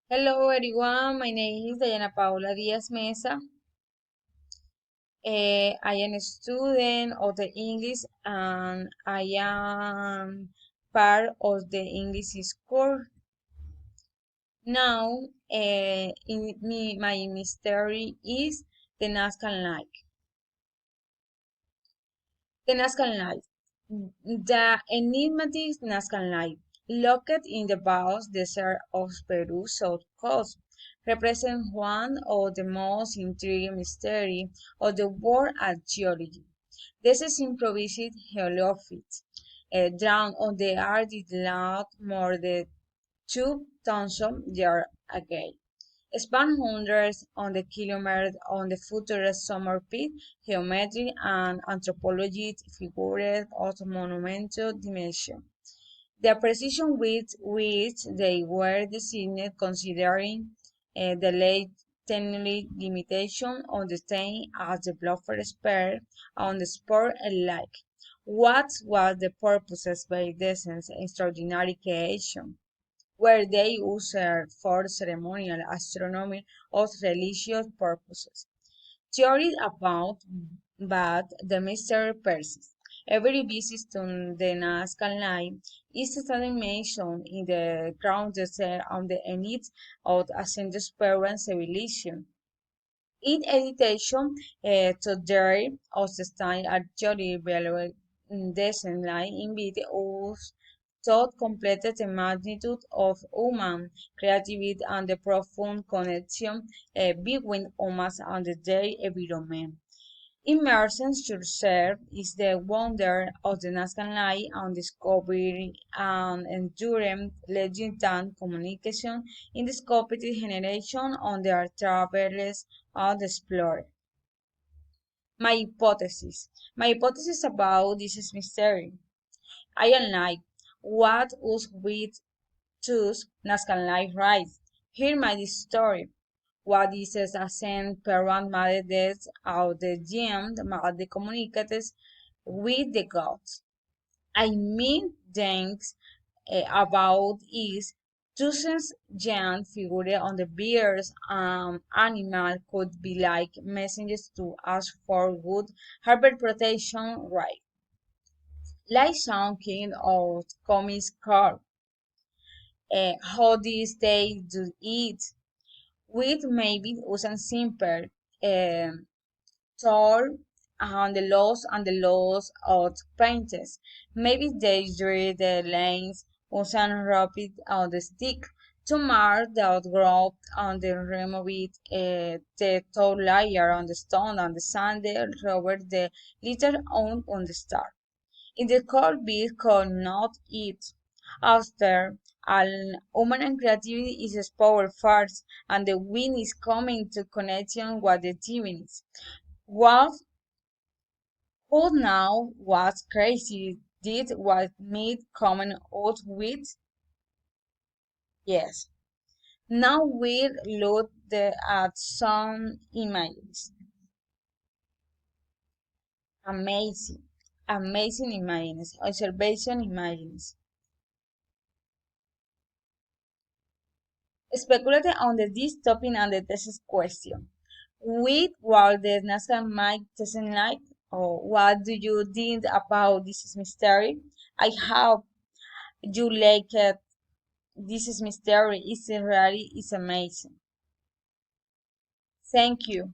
Hello everyone, my name is Diana Paula Diaz Mesa. I am a student of the English and I am part of the English school. Now, my mystery is the Nazca Light. The Nazca Light. The enigmatic Nazca Light, located in the vast desert of Peru's south coast, represents one of the most intriguing mysteries of the world at geology. This is improvised geolophyte, drawn on the earth land more than 2,000 years ago span hundreds on the kilometers on the futurist summer pit, geometry and anthropology figured of monumental dimension. The precision with which they were designed considering the late technical limitation on the stain as the bluffer spare on the sport alike. What was the purposes by this extraordinary creation? Were they used for ceremonial astronomy or religious purposes. Theories abound, but the mystery persists. Every visit to the Nazca Line is studied mentioned in the ground desert on the zenith of ascended Peruvian civilization. In addition to their outstanding archaeology valuable descent line invite us to completed the magnitude of human creativity and the profound connection between humans and their environment. Immersion yourself is the wonder of the Nazca Line and discovery and enduring legend and communication in the scoped generation on their travels and explore. My hypothesis about this is mystery. I am like, what us with choose Nazca Line rise? Hear my story. What is es hacen Peruan madres out the gym, the communicates with the gods. I mean, things about is Tusen's giant figure on the bears animal could be like messengers to ask for good harbor protection right. Like some kind of comics car. How these they do it with maybe usan simple um, tall and the laws of painters. Maybe they drew the lines usan rapid on the stick to mark the outgrowth on the remove it, the tall layer on the stone and the sand over the little on the star. In the cold beat could not eat. After all, human creativity is its power first, and the wind is coming to connection with the divines. What who now was crazy did what made coming out with? Yes. Now we'll look at some images. Amazing. Amazing images. Observation images. Speculated on this topic and the thesis question. With what the NASA might doesn't like, or what do you think about this mystery? I hope you like it. This is mystery. It's really is amazing. Thank you.